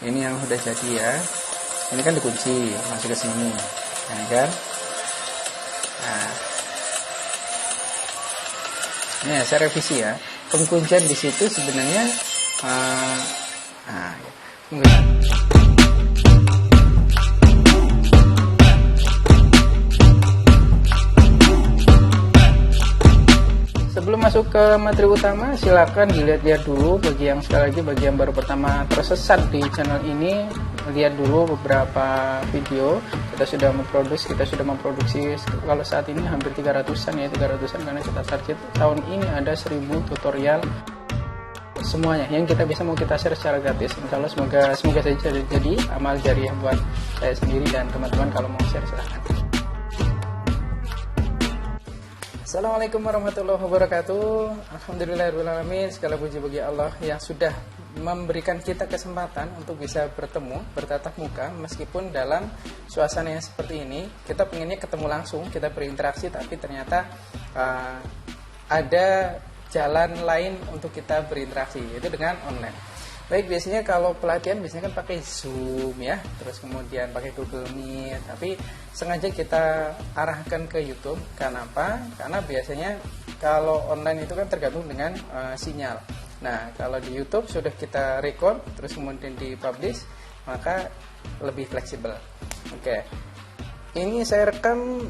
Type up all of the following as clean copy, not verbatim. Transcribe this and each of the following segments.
Ini yang sudah jadi ya. Ini kan dikunci, masuk ke sini, ya kan? Nah, ini ya, saya revisi ya. Penguncian di situ sebenarnya, Sebelum masuk ke materi utama, silakan dilihat-lihat dulu bagi yang baru pertama tersesat di channel ini, lihat dulu beberapa video. Kita sudah memproduksi kalau saat ini hampir 300-an ya, 300-an karena kita target tahun ini ada 1000 tutorial semuanya yang kita bisa mau kita share secara gratis. Insya Allah semoga saja jadi amal jariah buat saya sendiri dan teman-teman. Kalau mau share silahkan. Assalamualaikum warahmatullahi wabarakatuh. Alhamdulillahirrahmanirrahim. Segala puji bagi Allah yang sudah memberikan kita kesempatan untuk bisa bertemu, bertatap muka, meskipun dalam suasana yang seperti ini. Kita pengennya ketemu langsung, kita berinteraksi, tapi ternyata ada jalan lain untuk kita berinteraksi, yaitu dengan online. Baik, biasanya kalau pelatihan biasanya kan pakai Zoom ya, terus kemudian pakai Google Meet, tapi sengaja kita arahkan ke YouTube. Kenapa? Karena biasanya kalau online itu kan tergantung dengan sinyal. Nah, kalau di YouTube sudah kita record, terus kemudian dipublish, maka lebih fleksibel. Oke, ini saya rekam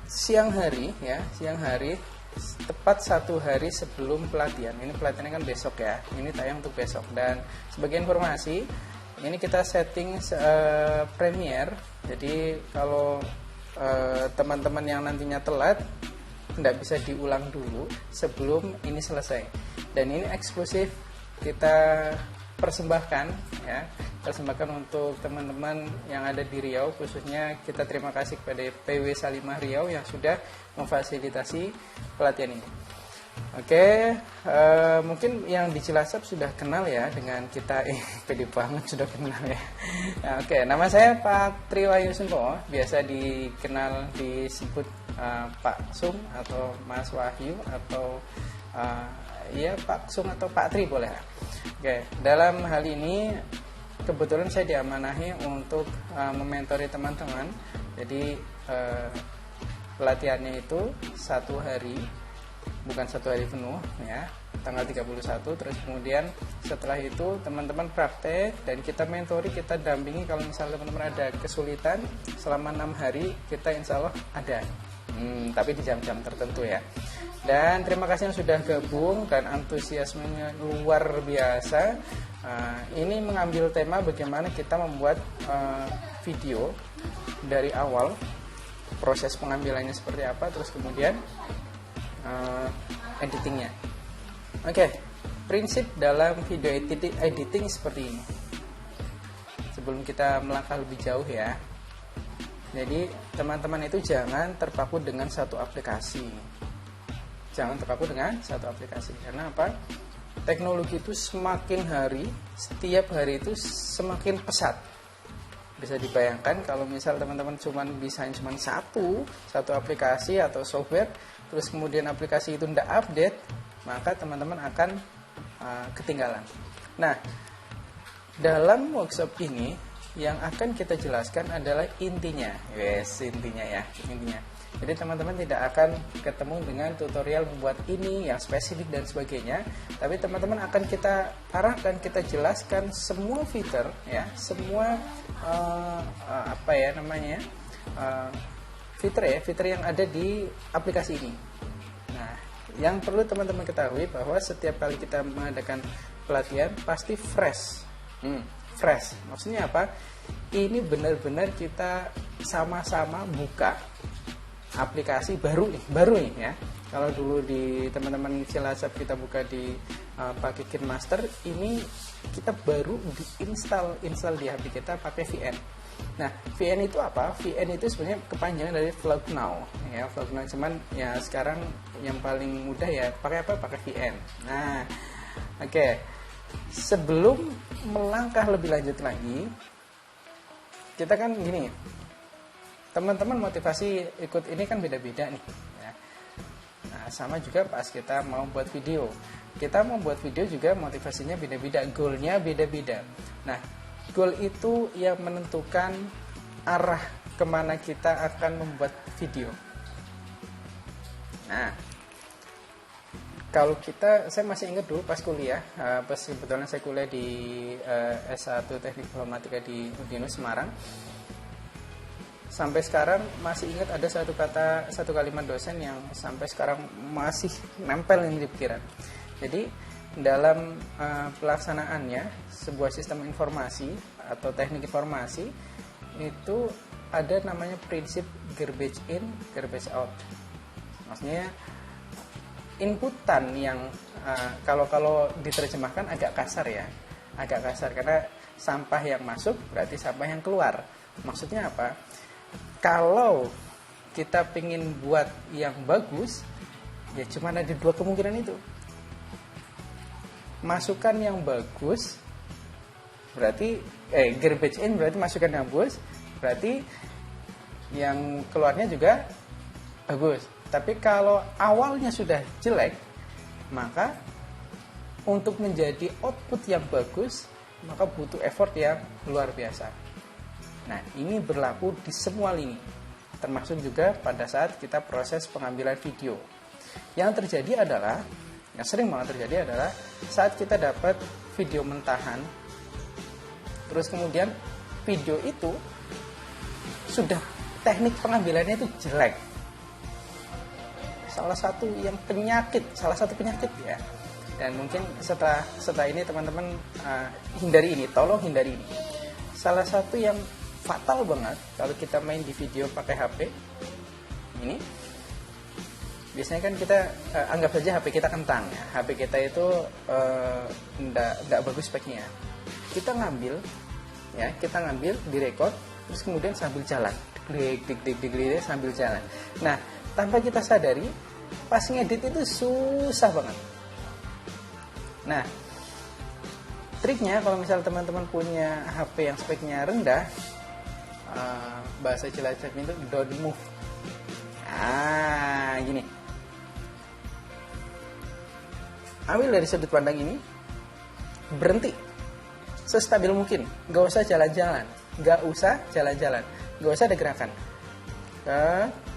siang hari ya, tepat 1 hari sebelum pelatihan. Ini pelatihannya kan besok ya, ini tayang untuk besok. Dan sebagai informasi, ini kita setting Premiere. Jadi kalau teman-teman yang nantinya telat, tidak bisa diulang dulu sebelum ini selesai. Dan ini eksklusif kita persembahkan ya, untuk teman-teman yang ada di Riau. Khususnya kita terima kasih kepada PW Salimah Riau yang sudah memfasilitasi pelatihan ini. Oke, mungkin yang di Cilacap sudah kenal ya dengan kita. Pede banget sudah kenal ya. Oke, nama saya Pak Triwahyu Sunto, biasa disebut Pak Sum atau Mas Wahyu atau ya Pak Sum atau Pak Tri boleh. Oke, dalam hal ini kebetulan saya diamanahi untuk mementori teman-teman. Jadi pelatihannya itu 1 hari, bukan 1 hari penuh ya, tanggal 31. Terus kemudian setelah itu teman-teman praktek dan kita mentori, kita dampingi. Kalau misalnya teman-teman ada kesulitan selama 6 hari, kita insya Allah ada, tapi di jam-jam tertentu ya. Dan terima kasih yang sudah gabung dan antusiasmenya luar biasa. Ini mengambil tema bagaimana kita membuat video dari awal, proses pengambilannya seperti apa, terus kemudian editingnya. Oke, prinsip dalam video editing seperti ini. Sebelum kita melangkah lebih jauh ya, jadi teman-teman itu jangan terpaku dengan satu aplikasi. Karena apa? Teknologi itu semakin hari, setiap hari itu semakin pesat. Bisa dibayangkan kalau misal teman-teman cuma satu aplikasi atau software, terus kemudian aplikasi itu tidak update, maka teman-teman akan ketinggalan. Nah, dalam workshop ini yang akan kita jelaskan adalah intinya. Jadi teman-teman tidak akan ketemu dengan tutorial membuat ini yang spesifik dan sebagainya, tapi teman-teman akan kita arahkan, kita jelaskan semua fitur ya, semua fitur yang ada di aplikasi ini. Nah, yang perlu teman-teman ketahui bahwa setiap kali kita mengadakan pelatihan pasti fresh. Maksudnya apa? Ini benar-benar kita sama-sama buka aplikasi baru nih ya. Kalau dulu di teman-teman Cilacap kita buka di pakai KineMaster, ini kita baru install di HP kita pakai VN. Nah, VN itu apa? VN itu sebenarnya kepanjangan dari Vlog Now ya, cuman ya sekarang yang paling mudah ya pakai apa? Pakai VN. Nah, oke. Sebelum melangkah lebih lanjut lagi, kita kan gini, teman-teman motivasi ikut ini kan beda-beda nih ya. Nah, sama juga pas kita mau buat video. Kita mau buat video juga motivasinya beda-beda, goalnya beda-beda. Nah, Goal itu yang menentukan arah kemana kita akan membuat video. Nah, kalau saya masih ingat dulu pas kuliah, pas kebetulan saya kuliah di S1 Teknik Informatika di Udinus Semarang. Sampai sekarang masih ingat ada satu kalimat dosen yang sampai sekarang masih nempel di pikiran. Jadi dalam pelaksanaannya sebuah sistem informasi atau teknik informasi itu ada namanya prinsip garbage in, garbage out. Maksudnya inputan yang kalau diterjemahkan agak kasar ya, agak kasar karena sampah yang masuk berarti sampah yang keluar. Maksudnya apa? Kalau kita pengen buat yang bagus, ya cuma ada dua kemungkinan itu. Masukan yang bagus berarti garbage in berarti masukan yang bagus, berarti yang keluarnya juga bagus. Tapi kalau awalnya sudah jelek, maka untuk menjadi output yang bagus, maka butuh effort yang luar biasa. Nah, ini berlaku di semua lini, termasuk juga pada saat kita proses pengambilan video. Yang terjadi adalah, yang sering banget terjadi adalah saat kita dapat video mentahan, terus kemudian video itu sudah teknik pengambilannya itu jelek. Salah satu penyakit ya. Dan mungkin setelah ini teman-teman tolong hindari ini. Salah satu yang fatal banget kalau kita main di video pakai HP ini, biasanya kan kita anggap saja HP kita kentang ya. HP kita itu enggak bagus speknya. Kita ngambil direkod, terus kemudian sambil jalan, dik sambil jalan. Nah, tanpa kita sadari pas ngedit itu susah banget. Nah, triknya kalau misal teman-teman punya HP yang speknya rendah, bahasa Cilacap itu don't move. Gini. Ambil dari sudut pandang ini, berhenti sestabil mungkin. Gak usah jalan-jalan, gak usah ada gerakan.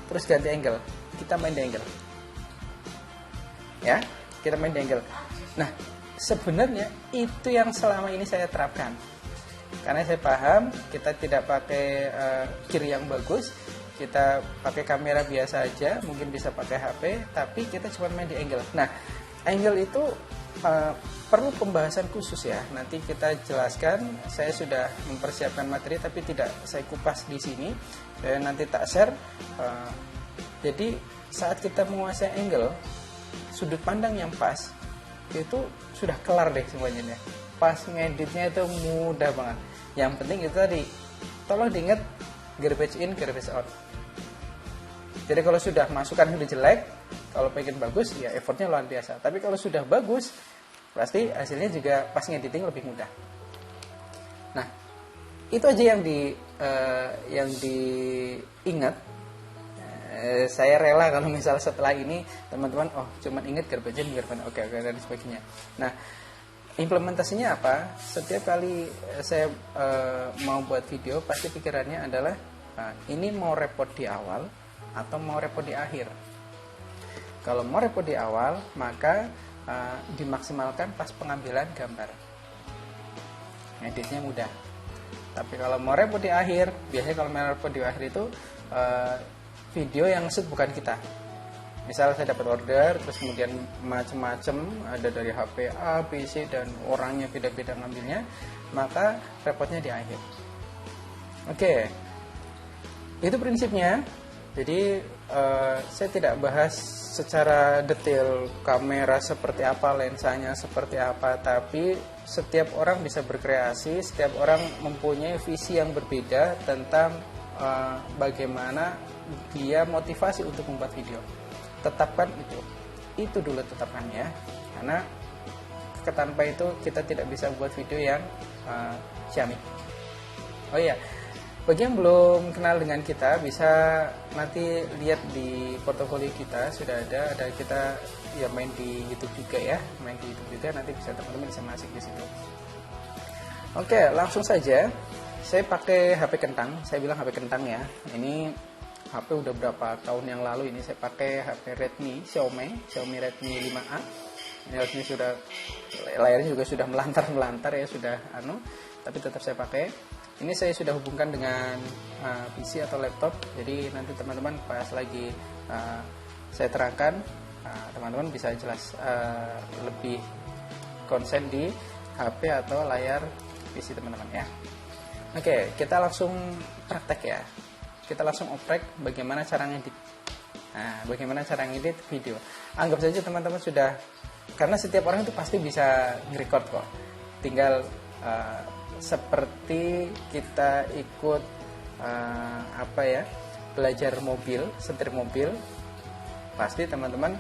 Terus ganti angle. Kita main di angle. Ya, kita main di angle. Nah, sebenarnya itu yang selama ini saya terapkan. Karena saya paham kita tidak pakai gear yang bagus, kita pakai kamera biasa aja, mungkin bisa pakai HP, tapi kita cuma main di angle. Nah, angle itu perlu pembahasan khusus ya. Nanti kita jelaskan. Saya sudah mempersiapkan materi, tapi tidak saya kupas di sini. Saya nanti tak share. Jadi saat kita menguasai angle, sudut pandang yang pas, itu sudah kelar deh semuanya. Pas ngeditnya itu mudah banget. Yang penting itu tadi, tolong diingat garbage in, garbage out. Jadi kalau sudah masukan sudah jelek, kalau pengen bagus ya effortnya luar biasa. Tapi kalau sudah bagus, pasti hasilnya juga pas ngediting lebih mudah. Nah, itu aja yang diingat. Saya rela kalau misal setelah ini teman-teman cuman ingat garbage in, garbage out, oke dan sebagainya. Nah, implementasinya apa? Setiap kali saya mau buat video, pasti pikirannya adalah ini mau repot di awal atau mau repot di akhir. Kalau mau repot di awal, maka dimaksimalkan pas pengambilan gambar. Editnya mudah. Tapi kalau mau repot di akhir, biasanya kalau mau repot di akhir itu video yang shoot bukan kita. Misal saya dapat order, terus kemudian macam-macam, ada dari HP A, B, C, dan orangnya beda-beda ngambilnya, maka repotnya di akhir. Oke, itu prinsipnya. Jadi saya tidak bahas secara detail kamera seperti apa, lensanya seperti apa, tapi setiap orang bisa berkreasi, setiap orang mempunyai visi yang berbeda tentang bagaimana dia motivasi untuk membuat video. Tetapkan itu dulu tetapkan ya, karena tanpa itu kita tidak bisa buat video yang ciamik. Oh iya, bagi yang belum kenal dengan kita, bisa nanti lihat di portofolio kita, sudah ada kita ya main di YouTube juga ya, nanti bisa teman-teman bisa masuk di situ. Oke, langsung saja. Saya pakai HP kentang. Saya bilang HP kentang ya. Ini HP udah berapa tahun yang lalu ini saya pakai HP Xiaomi Redmi 5A. Ini sudah layarnya juga sudah melantar ya, sudah tapi tetap saya pakai. Ini saya sudah hubungkan dengan PC atau laptop. Jadi nanti teman-teman pas lagi saya terangkan, teman-teman bisa jelas lebih konsen di HP atau layar PC teman-teman ya. Oke, kita langsung praktek ya. Kita langsung oprek bagaimana cara ngedit. Nah, bagaimana cara ngedit video. Anggap saja teman-teman sudah, karena setiap orang itu pasti bisa nge-record kok. Tinggal seperti kita ikut belajar mobil, setir mobil, pasti teman-teman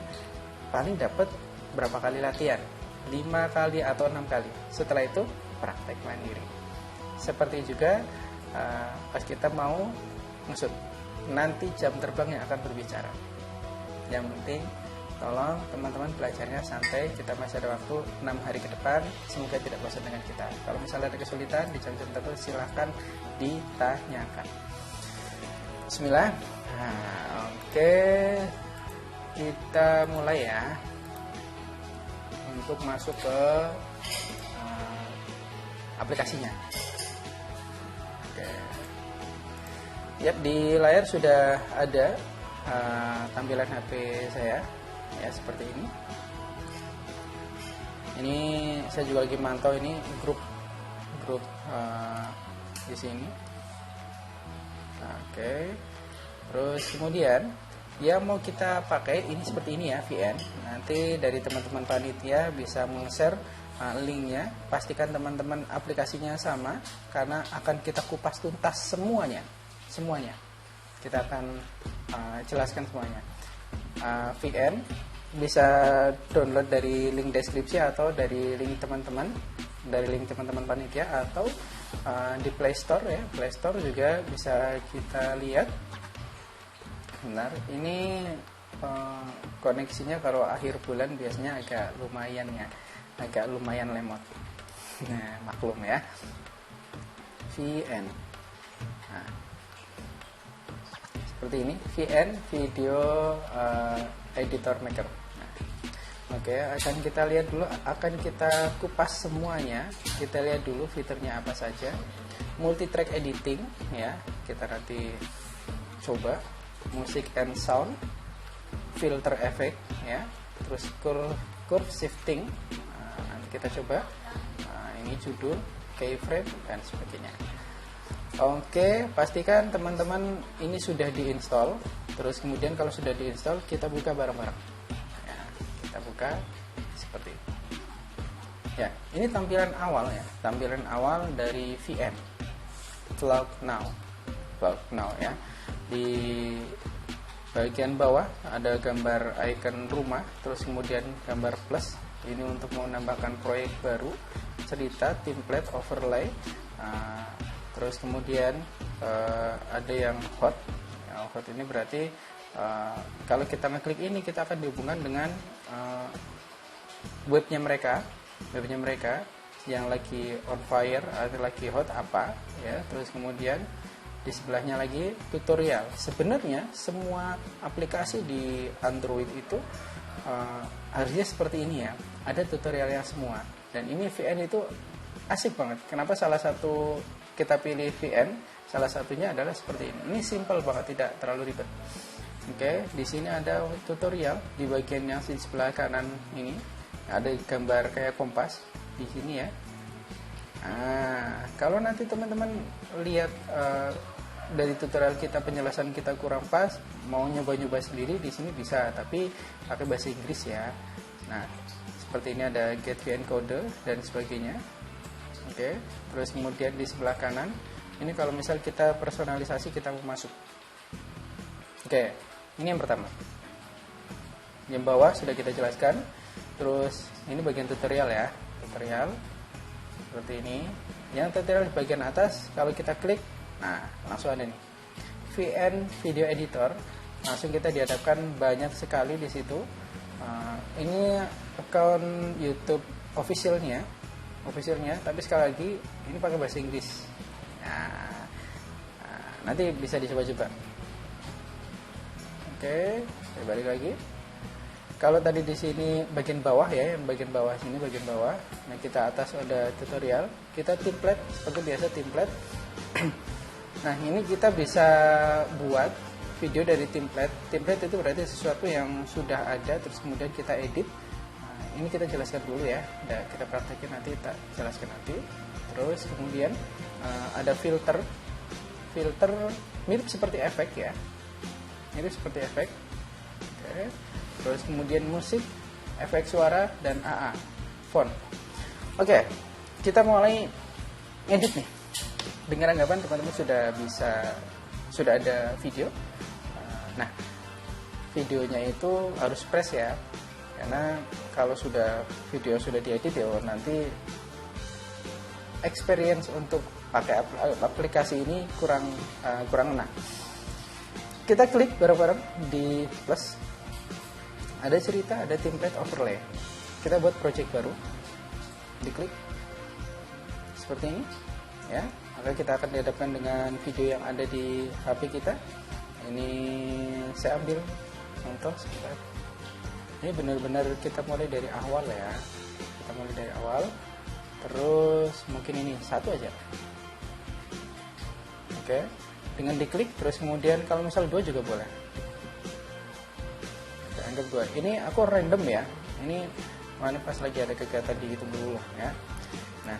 paling dapat berapa kali latihan? 5 kali atau 6 kali. Setelah itu praktek mandiri. Seperti juga pas kita mau maksud nanti jam terbang yang akan berbicara. Yang penting tolong teman-teman belajarnya santai. Kita masih ada waktu 6 hari ke depan. Semoga tidak bosan dengan kita. Kalau misalnya ada kesulitan di jam-jam tertentu silahkan ditanyakan. Bismillah. Nah, oke, kita mulai ya untuk masuk ke aplikasinya. Yap, di layar sudah ada tampilan HP saya ya, seperti ini. Ini saya juga lagi mantau ini grup di sini. Oke. Terus kemudian yang mau kita pakai ini seperti ini ya, VN. Nanti dari teman-teman panitia bisa meng-share linknya. Pastikan teman-teman aplikasinya sama, karena akan kita kupas tuntas semuanya kita akan jelaskan semuanya. VN bisa download dari link deskripsi atau dari link teman-teman panitia, atau di Play Store ya. Play Store juga bisa kita lihat. Benar, ini koneksinya kalau akhir bulan biasanya agak lumayan lemot. Nah, maklum ya. VN. Nah, seperti ini, VN Video Editor Maker. Nah, oke, akan kita lihat dulu, akan kita kupas semuanya. Kita lihat dulu fiturnya apa saja. Multi track editing ya, kita nanti coba. Music and sound, filter effect ya, terus curve shifting. Nanti kita coba. Ini judul, keyframe dan sebagainya. Oke, pastikan teman-teman ini sudah diinstal. Terus kemudian kalau sudah diinstal, kita buka bareng-bareng. Ya, kita buka seperti ini. Ya, ini tampilan awal ya, tampilan awal dari VN. Vlog Now ya. Di bagian bawah ada gambar icon rumah, terus kemudian gambar plus. Ini untuk menambahkan proyek baru, cerita, template, overlay. Terus kemudian ada yang hot. Hot ini berarti kalau kita ngeklik ini, kita akan dihubungkan dengan webnya mereka yang lagi on fire atau lagi hot apa ya. Terus kemudian di sebelahnya lagi tutorial. Sebenarnya semua aplikasi di Android itu harusnya seperti ini ya, ada tutorialnya semua. Dan ini VN itu asik banget. Kenapa salah satu kita pilih VN? Salah satunya adalah seperti ini. Ini simple banget, tidak terlalu ribet. Oke, di sini ada tutorial di bagian yang di sebelah kanan ini. Ada gambar kayak kompas di sini ya. Kalau nanti teman-teman lihat dari tutorial kita, penjelasan kita kurang pas, mau nyoba-nyoba sendiri di sini bisa, tapi pakai bahasa Inggris ya. Nah, seperti ini ada get VN code dan sebagainya. Oke, terus kemudian di sebelah kanan ini kalau misal kita personalisasi, kita mau masuk. Oke, ini yang pertama. Yang bawah sudah kita jelaskan. Terus ini bagian tutorial ya, tutorial seperti ini. Yang tutorial di bagian atas, kalau kita klik, nah langsung ada nih VN Video Editor. Langsung kita dihadapkan banyak sekali di situ. Ini account YouTube officialnya officialnya, tapi sekali lagi ini pakai bahasa Inggris. Nah, nanti bisa dicoba-coba. Oke, saya balik lagi. Kalau tadi di sini bagian bawah ya, yang bagian bawah sini bagian bawah. Nah, kita atas ada tutorial, kita template seperti biasa template. Nah, ini kita bisa buat video dari template. Template itu berarti sesuatu yang sudah ada terus kemudian kita edit. Nah, ini kita jelaskan dulu ya. Nah, kita praktekin nanti, tak jelaskan nanti. Terus kemudian ada filter. Filter mirip seperti efek ya. Mirip seperti efek. Oke. Terus kemudian musik, efek suara dan AA, font. Oke. Kita mulai edit nih. Dengan anggapan teman-teman sudah ada video. Nah, videonya itu harus fresh ya, karena kalau video sudah diedit ya nanti experience untuk pakai aplikasi ini kurang enak. Kita klik bareng-bareng di plus, ada cerita, ada template overlay. Kita buat project baru, diklik seperti ini ya, maka kita akan dihadapkan dengan video yang ada di HP kita. Ini saya ambil contoh sebentar. Ini benar-benar kita mulai dari awal ya. Kita mulai dari awal. Terus mungkin ini satu aja. Oke. Dengan diklik terus kemudian kalau misal dua juga boleh. Kita anggap dua. Ini aku random ya. Ini mana pas lagi ada kegiatan di YouTube dulu ya. Nah,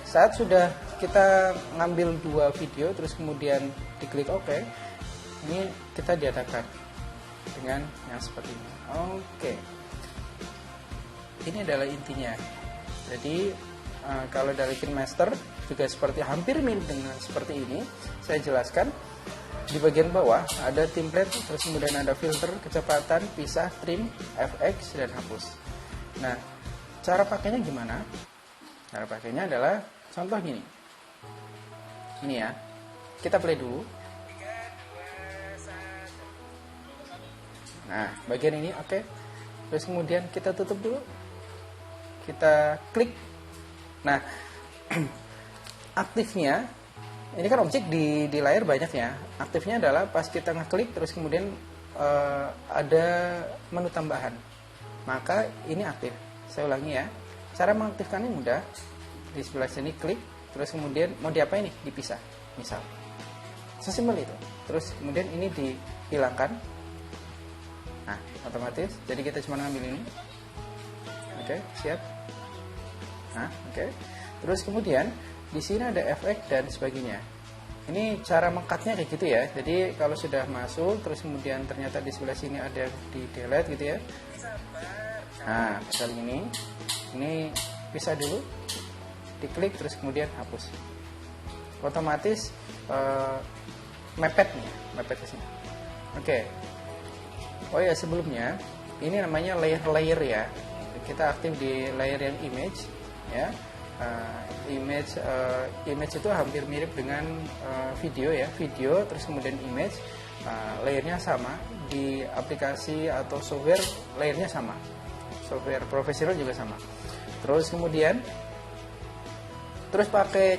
saat sudah kita ngambil dua video terus kemudian diklik OK. Ini kita dihadapkan dengan yang seperti ini. Oke. Ini adalah intinya. Jadi kalau dari KineMaster juga seperti hampir mirip dengan seperti ini. Saya jelaskan di bagian bawah ada template, terus kemudian ada filter, kecepatan, pisah, trim, FX dan hapus. Nah, cara pakainya gimana? Cara pakainya adalah contoh gini. Ini ya. Kita play dulu. Nah, bagian ini oke. Terus kemudian kita tutup dulu. Kita klik. Nah, aktifnya, ini kan objek di layar banyak ya. Aktifnya adalah pas kita ngeklik terus kemudian ada menu tambahan. Maka ini aktif. Saya ulangi ya. Cara mengaktifkannya mudah. Di sebelah sini klik, terus kemudian mau diapain nih? Dipisah, misal. Sesimpel itu. Terus kemudian ini dihilangkan. Nah, otomatis. Jadi kita cuma ngambil ini. Oke, siap. Nah, oke. Terus kemudian di sini ada efek dan sebagainya. Ini cara mengcutnya kayak gitu ya. Jadi kalau sudah masuk, terus kemudian ternyata di sebelah sini ada di delete gitu ya. Nah, pasal ini pisah dulu, diklik terus kemudian hapus. Otomatis mepet ke sini. Oke. Oh ya, sebelumnya ini namanya layer ya. Kita aktif di layer yang image ya. Image itu hampir mirip dengan video ya. Video terus kemudian image, layernya sama. Di aplikasi atau software layernya sama. Software profesional juga sama. Terus kemudian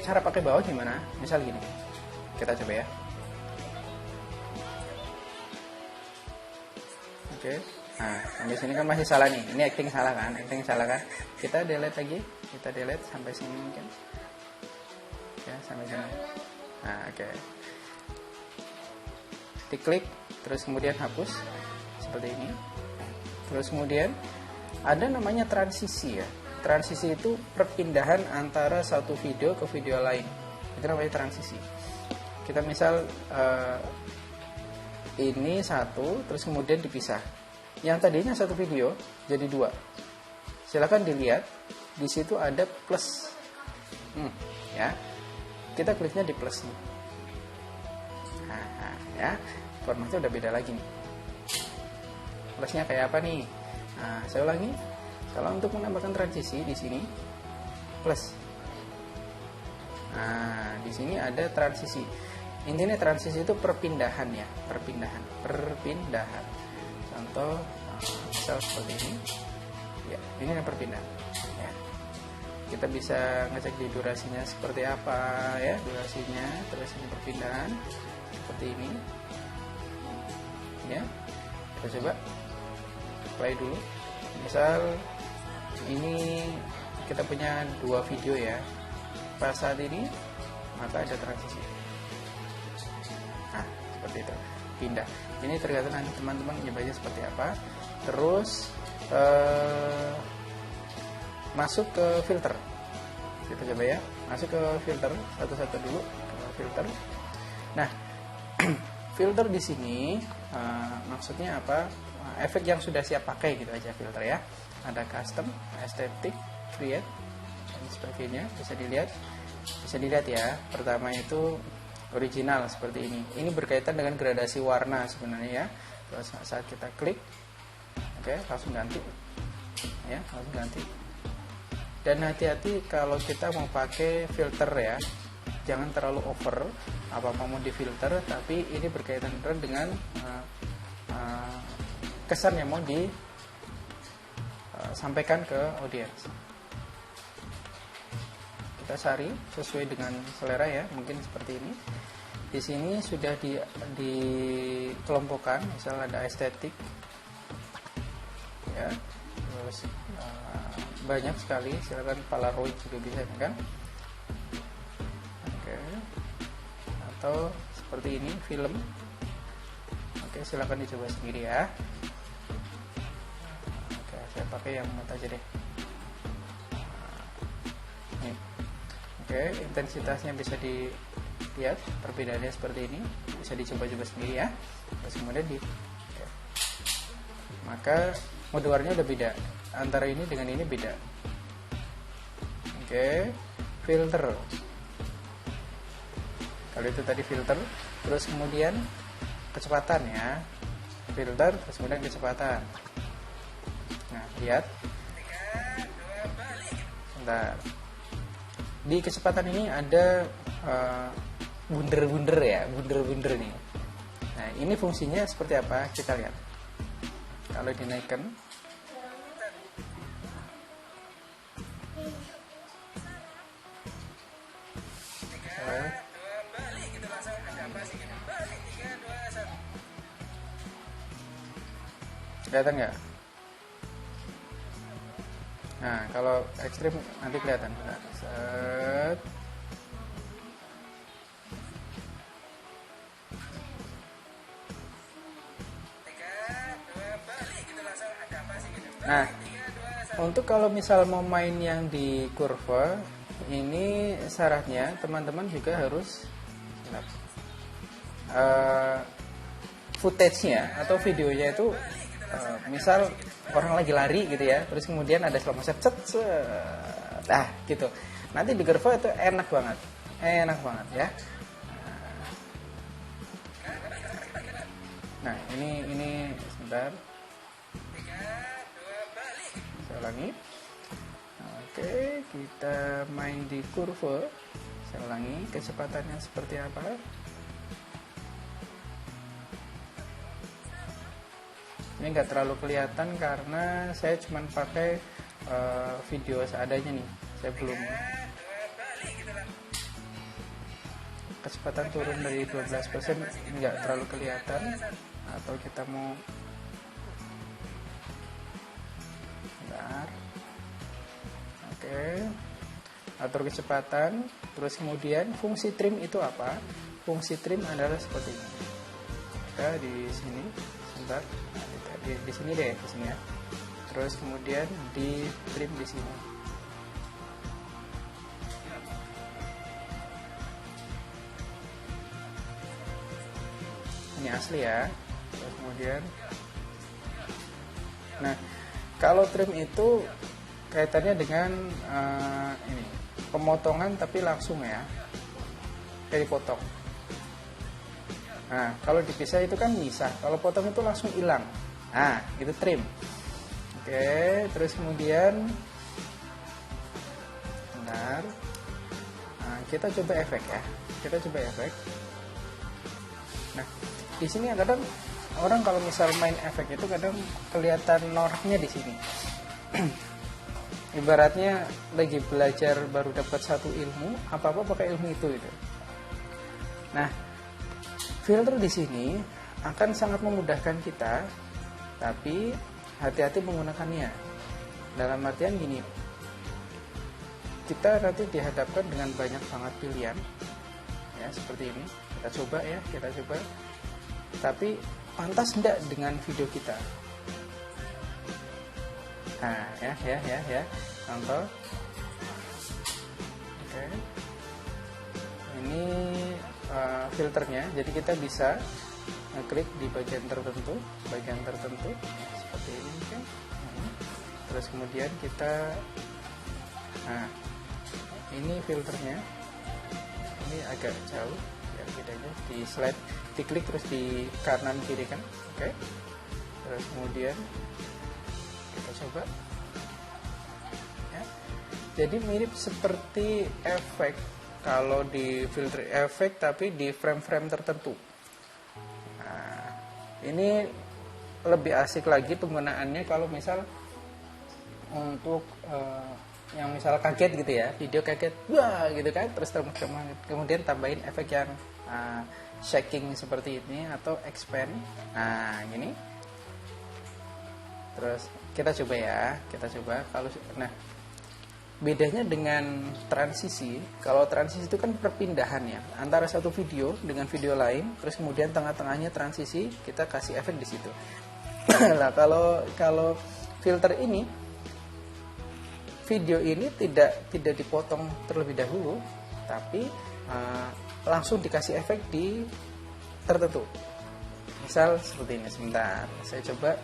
cara pakai bawah gimana? Misal gini. Kita coba ya. Oke. Nah, sampai sini kan masih salah nih. Ini acting salah kan? Kita delete lagi. Kita delete sampai sini mungkin. Ya, sampai sini. Nah, oke. Diklik, terus kemudian hapus seperti ini. Terus kemudian ada namanya transisi ya. Transisi itu perpindahan antara satu video ke video lain. Itu namanya transisi. Kita misal ini satu, terus kemudian dipisah. Yang tadinya satu video jadi dua. Silakan dilihat, di situ ada plus. Ya, kita kliknya di plus nih. Nah, ya, formatnya udah beda lagi nih. Plusnya kayak apa nih? Nah, saya ulangi. Kalau untuk menambahkan transisi di sini plus. Nah, di sini ada transisi. Intinya transisi itu perpindahan ya, perpindahan. Contoh misal seperti ini. Ya, ini yang perpindahan. Ya. kita bisa ngecek di durasinya seperti apa ya, durasinya. Terus ini perpindahan seperti ini ya. Kita coba play dulu. Misal ini kita punya 2 video ya, pas saat ini maka ada transisi. Nah seperti itu, pindah. Ini tergantung nanti teman-teman nyobanya seperti apa. Terus masuk ke filter, kita coba ya, masuk ke filter satu-satu dulu ke filter. Nah filter di sini maksudnya apa? Efek yang sudah siap pakai gitu aja filter ya. Ada custom, aesthetic, create dan sebagainya. Bisa dilihat ya. Pertama itu original seperti ini. Ini berkaitan dengan gradasi warna sebenarnya ya. Terus saat kita klik, oke, langsung ganti ya, langsung ganti. Dan hati-hati kalau kita mau pakai filter ya, jangan terlalu over apa mau di filter, tapi ini berkaitan dengan kesan yang mau disampaikan ke audiens. Kita cari sesuai dengan selera ya, mungkin seperti ini. Di sini sudah dikelompokkan, misalnya ada estetik ya, terus banyak sekali, silakan Polaroid juga bisa kan. Oke. Atau seperti ini film. Oke, silakan dicoba sendiri ya. Oke, saya pakai yang mata aja deh. Nih. Oke, intensitasnya bisa dilihat perbedaannya seperti ini, bisa dicoba-coba sendiri ya. Terus kemudian oke. Maka mode warnanya udah beda, antara ini dengan ini beda. Oke, filter. Kalau itu tadi filter, terus kemudian kecepatan ya, filter, terus kemudian kecepatan. Nah, lihat. Bentar. Di kecepatan ini ada bunder-bunder ya, bunder-bunder nih. Nah, ini fungsinya seperti apa? Kita lihat. Kalau dinaikkan, kelihatan nggak? Nah, kalau ekstrim nanti kelihatan. Set. Nah, untuk kalau misal mau main yang di kurva, ini syaratnya teman-teman juga harus footage-nya atau videonya itu misal orang lagi lari gitu ya, terus kemudian ada slow motion nah gitu. Nanti di kurva itu enak banget ya. Nah, ini sebentar. Saya ulangi. Oke, kita main di kurva. Saya ulangi, kecepatannya seperti apa. Ini nggak terlalu kelihatan karena saya cuma pakai video seadanya nih. Saya belum. Kecepatan turun dari 12%, ini nggak terlalu kelihatan. Atau kita mau oke, atur kecepatan. Terus kemudian fungsi trim itu apa? Fungsi trim adalah seperti ini. Kita di sini, sebentar, di sini deh, di sini ya. Terus kemudian di trim di sini. Ini asli ya. Terus kemudian, nah kalau trim itu kaitannya dengan ini pemotongan tapi langsung ya, kayak dipotong. Nah, kalau dipisah itu kan misah, kalau potong itu langsung hilang. Nah, itu trim. Oke, terus kemudian bentar. Nah, kita coba efek ya. Kita coba efek. Nah, di sini kadang orang kalau misal main efek itu kadang kelihatan noraknya di sini. ibaratnya lagi belajar baru dapat satu ilmu, apa-apa pakai ilmu itu gitu. Nah, filter di sini akan sangat memudahkan kita, tapi hati-hati menggunakannya. Dalam artian gini, kita nanti dihadapkan dengan banyak banget pilihan, ya seperti ini. Kita coba ya, kita coba. Tapi pantas enggak dengan video kita? Nah, ya, contoh. Oke. Ini filternya, jadi kita bisa klik di bagian tertentu, seperti ini kan. Terus kemudian kita, nah, ini filternya, ini agak jauh, ya bedanya di slide, diklik terus di kanan kiri kan, oke. Terus kemudian kita coba, ya. Jadi mirip seperti efek kalau di filter efek, tapi di frame-frame tertentu. Nah, ini lebih asik lagi penggunaannya kalau misal untuk yang misal kaget gitu ya, video kaget, wah gitu kan, terus kemudian tambahin efek yang shaking seperti ini atau expand. Nah, gini. Terus kita coba ya, kalau nah, bedanya dengan transisi, kalau transisi itu kan perpindahan ya antara satu video dengan video lain, terus kemudian tengah-tengahnya transisi, kita kasih efek di situ. Nah, kalau filter ini, video ini tidak dipotong terlebih dahulu, tapi langsung dikasih efek di tertentu. Misal seperti ini, sebentar, saya coba.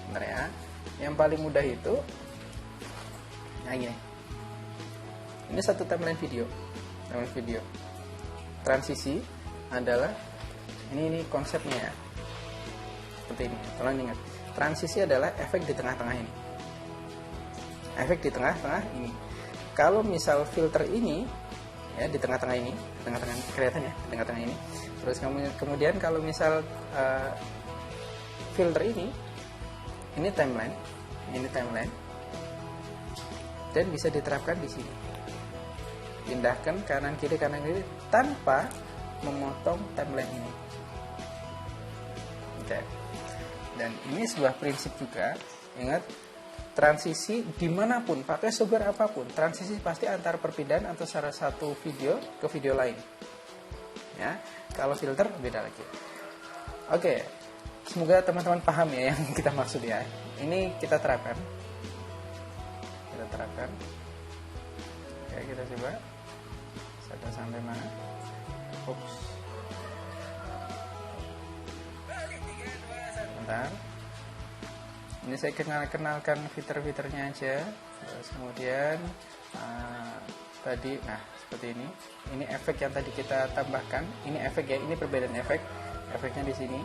Sebentar ya. Yang paling mudah itu, nah gini. Ini satu timeline video. Transisi adalah ini konsepnya ya. Seperti ini. Tolong ingat. Transisi adalah efek di tengah-tengah ini. Efek di tengah-tengah ini. Kalau misal filter ini ya di tengah-tengah ini, tengah-tengah kelihatan ya, tengah-tengah ini. Terus kemudian kalau misal filter ini timeline, dan bisa diterapkan di sini. Pindahkan kanan kiri tanpa memotong timeline ini. Oke. Dan ini sebuah prinsip juga. Ingat, transisi dimanapun, pakai software apapun, transisi pasti antar perpindahan atau salah satu video ke video lain. Ya, kalau filter beda lagi. Oke, semoga teman-teman paham ya yang kita maksud ya. Ini kita terapkan. Oke, kita coba. Sudah sampai mana? Oops. Bentar. Ini saya kenalkan fitur-fiturnya aja. Terus kemudian tadi, nah seperti ini. Ini efek yang tadi kita tambahkan. Ini efek ya. Ini perbedaan efek. Efeknya di sini.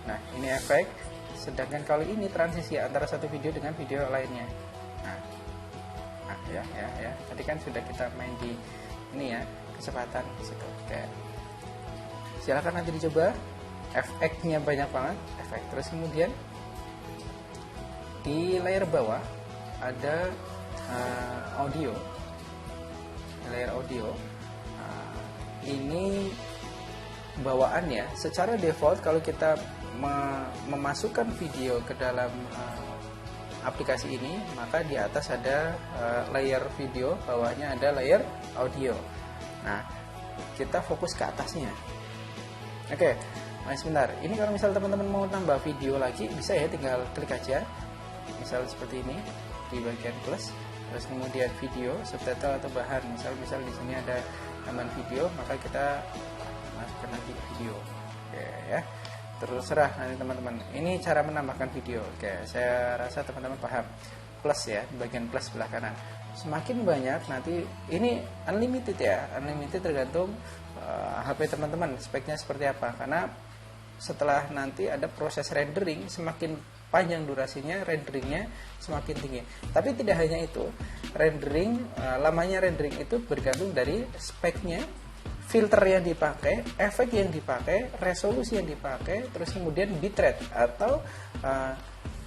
Nah, ini efek. Sedangkan kalau ini transisi antara satu video dengan video lainnya. Nah, ya. Tadi kan sudah kita main di ini ya, kecepatan di situ. Oke. Silakan nanti dicoba. Efeknya banyak banget, efek. Terus kemudian di layar bawah ada audio. Layar audio. Ini bawaannya secara default kalau kita memasukkan video ke dalam aplikasi ini, maka di atas ada layer video, bawahnya ada layer audio. Nah, kita fokus ke atasnya. Oke, nah sebentar. Ini kalau misal teman-teman mau tambah video lagi, bisa ya, tinggal klik aja. Misal seperti ini di bagian plus, terus kemudian video, subtitle atau bahan. Misal di sini ada tambahan video, maka kita masukkan lagi video. Oke ya. Terserah nanti teman-teman. Ini cara menambahkan video. Oke, saya rasa teman-teman paham. Plus ya, bagian plus sebelah kanan. Semakin banyak nanti, ini unlimited ya. Unlimited tergantung HP teman-teman, speknya seperti apa. Karena setelah nanti ada proses rendering, semakin panjang durasinya, renderingnya semakin tinggi. Tapi tidak hanya itu, lamanya rendering itu bergantung dari speknya, filter yang dipakai, efek yang dipakai, resolusi yang dipakai, terus kemudian bitrate atau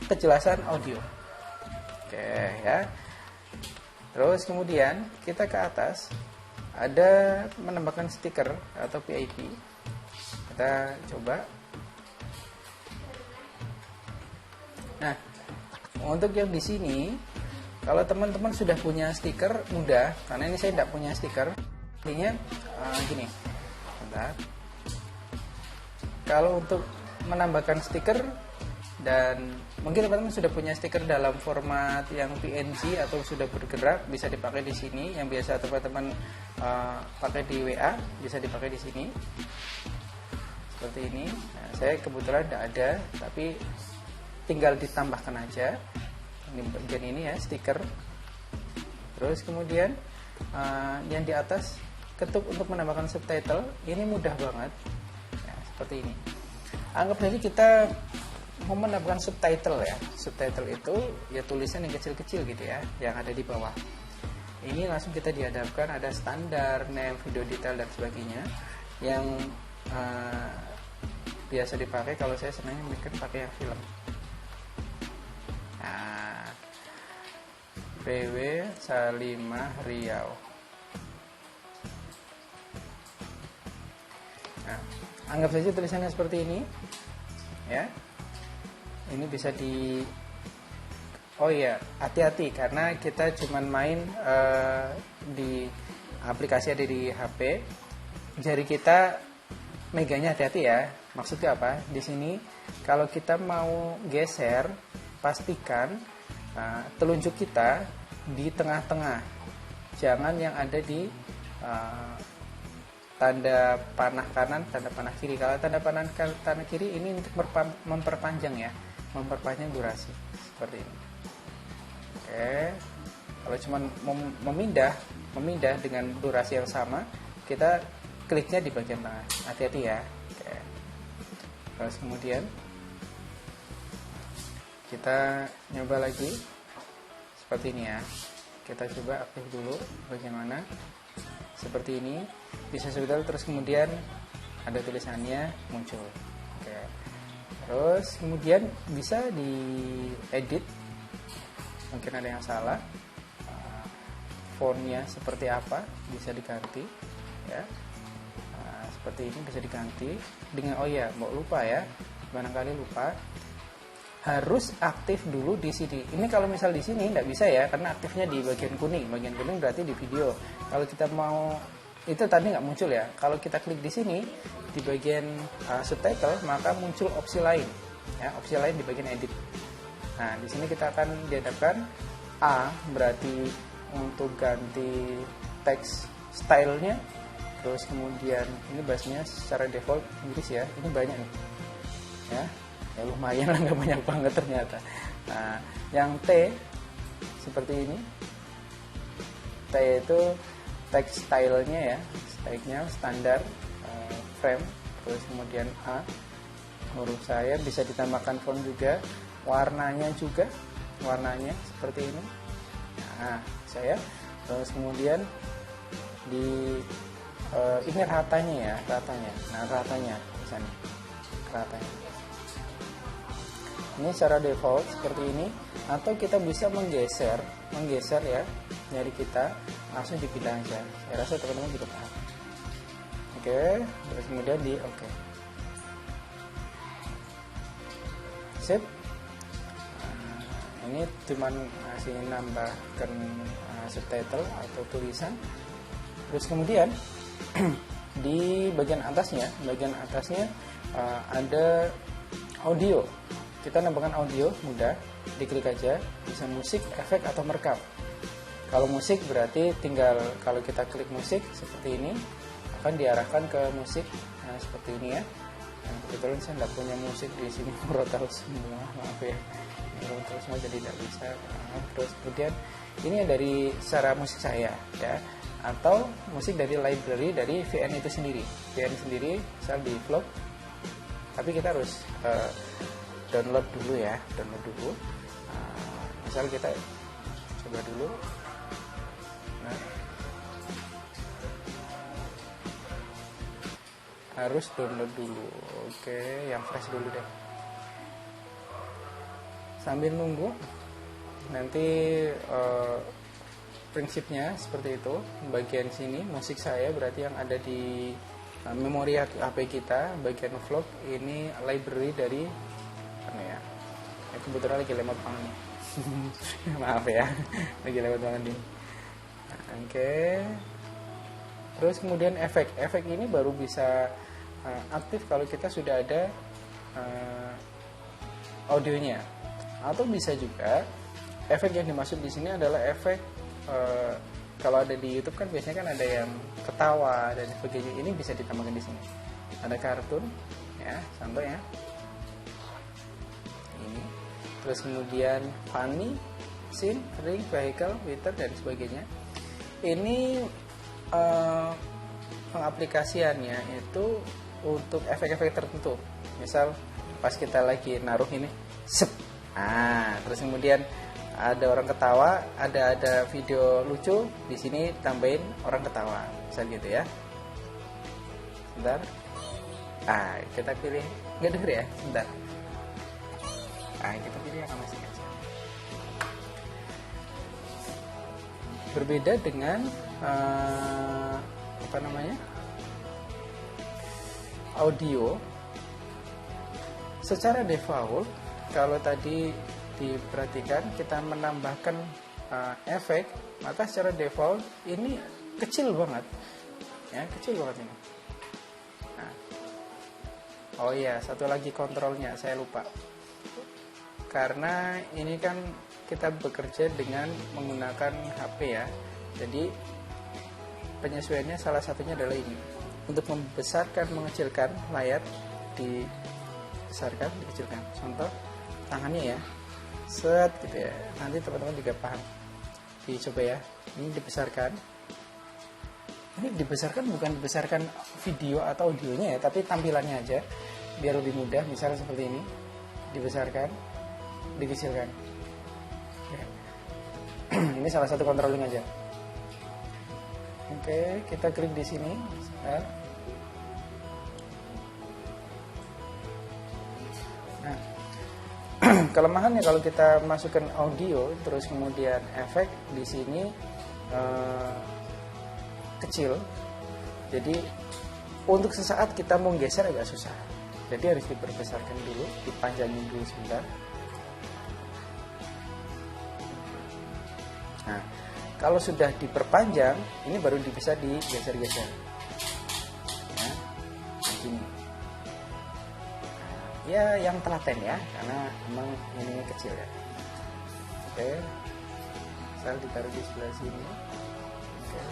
kejelasan audio. Oke ya. Terus kemudian kita ke atas ada menambahkan stiker atau PIP. Kita coba. Nah, untuk yang di sini, kalau teman-teman sudah punya stiker mudah, karena ini saya tidak punya stiker. Artinya gini. Bentar. Kalau untuk menambahkan stiker, dan mungkin teman-teman sudah punya stiker dalam format yang PNG atau sudah bergerak, bisa dipakai di sini. Yang biasa teman-teman pakai di WA bisa dipakai di sini seperti ini. Nah, saya kebetulan tidak ada, tapi tinggal ditambahkan aja ini bagian ini ya, stiker. Terus kemudian yang di atas ketuk untuk menambahkan subtitle. Ini mudah banget ya, seperti ini. Anggap saja kita mau menambahkan subtitle ya. Subtitle itu ya tulisan yang kecil-kecil gitu ya, yang ada di bawah. Ini langsung kita dihadapkan ada standar, name, video detail dan sebagainya yang biasa dipakai. Kalau saya senangnya bikin pakai yang film. Nah, PW Salimah Riau. Nah, anggap saja tulisannya seperti ini ya. Ini bisa di, oh ya, hati-hati karena kita cuman main di aplikasi ada di HP. Jari kita megangnya hati-hati ya. Maksudnya apa? Di sini kalau kita mau geser, pastikan telunjuk kita di tengah-tengah. Jangan yang ada di tanda panah kanan, tanda panah kiri. Kalau tanda panah kiri ini untuk memperpanjang ya, memperpanjang durasi seperti ini. Oke, kalau cuma memindah dengan durasi yang sama, kita kliknya di bagian tengah. Hati-hati ya. Oke. Terus kemudian kita nyoba lagi seperti ini ya. Kita coba aktif dulu bagaimana. Seperti ini bisa sebentar, terus kemudian ada tulisannya muncul. Oke. Terus kemudian bisa diedit, mungkin ada yang salah, fontnya seperti apa bisa diganti ya. Seperti ini bisa diganti dengan, oh ya mau lupa ya, barangkali lupa, harus aktif dulu di sini. Ini kalau misal di sini tidak bisa ya, karena aktifnya di bagian kuning. Bagian kuning berarti di video. Kalau kita mau itu tadi nggak muncul ya. Kalau kita klik di sini di bagian subtitle, maka muncul opsi lain. Ya, opsi lain di bagian edit. Nah, di sini kita akan dihadapkan A berarti untuk ganti teks stylenya. Terus kemudian ini bahasanya secara default Inggris ya. Ini banyak nih. Ya lumayan lah, nggak banyak banget ternyata. Nah, yang T seperti ini. T itu teks stylenya ya, stylenya standar, frame. Terus kemudian A, huruf saya bisa ditambahkan font juga, warnanya juga, warnanya seperti ini. Nah, saya terus kemudian di ini ratanya ya, ratanya. Nah, ratanya misalnya, ratanya. Ini secara default seperti ini, atau kita bisa menggeser ya jari kita, langsung dipindah aja. Saya rasa teman-teman juga paham. Oke, terus kemudian di oke. Sip. Ini cuman masih nambahkan subtitle atau tulisan. Terus kemudian di bagian atasnya ada audio. Kita nambahkan audio mudah, diklik aja, bisa musik, efek atau merekam. Kalau musik berarti tinggal kalau kita klik musik seperti ini akan diarahkan ke musik. Nah, seperti ini ya. Nah, kebetulan saya nggak punya musik di sini, merotal semua, maaf ya. Merotal semua jadi tidak bisa. Nah, terus kemudian ini dari secara musik saya ya, atau musik dari library dari VN itu sendiri. VN sendiri misal di vlog, tapi kita harus download dulu ya, misal kita coba dulu. Nah, harus download dulu. Oke, yang fresh dulu deh. sambil nunggu nanti prinsipnya seperti itu. Bagian sini musik saya berarti yang ada di memori HP kita. Bagian vlog ini library dari ya, kebetulan lagi lemot banget nih. Maaf ya, lagi lemot banget nih. Oke. Terus kemudian efek ini baru bisa aktif kalau kita sudah ada audionya. Atau bisa juga efek yang dimaksud di sini adalah efek kalau ada di YouTube kan biasanya kan ada yang ketawa dan sebagainya. Ini bisa ditambahkan di sini. Ada kartun, ya, contoh ya. Ini. Terus kemudian funny, scene, ring, vehicle, wither dan sebagainya. Ini pengaplikasiannya itu untuk efek-efek tertentu. Misal pas kita lagi naruh ini, sep. Terus kemudian ada orang ketawa, ada video lucu, di sini tambahin orang ketawa, misal gitu ya. Sebentar. Kita pilih, nggak denger ya, sebentar. Kita pilih yang masih aja. Berbeda dengan audio. Secara default, kalau tadi diperhatikan kita menambahkan efek, maka secara default ini kecil banget ya, kecil banget ini. Oh iya, satu lagi kontrolnya saya lupa, karena ini kan kita bekerja dengan menggunakan HP ya, jadi penyesuaiannya salah satunya adalah ini, untuk membesarkan mengecilkan layar, dibesarkan dikecilkan. Contoh tangannya ya, set gitu ya, nanti teman-teman juga paham. Dicoba ya, ini dibesarkan. Ini dibesarkan bukan dibesarkan video atau audionya ya, tapi tampilannya aja biar lebih mudah. Misalnya seperti ini, dibesarkan, dikecilkan ya. Ini salah satu controlling aja. Oke, kita klik di sini ya. Kelemahannya kalau kita masukkan audio terus kemudian efek di sini kecil, jadi untuk sesaat kita mau geser agak susah, jadi harus diperbesarkan dulu, dipanjangin dulu sebentar. Kalau sudah diperpanjang, ini baru bisa digeser-geser ya, begini. Ya yang telaten ya, karena memang ini kecil ya. Oke, saya ditaruh di sebelah sini. Oke,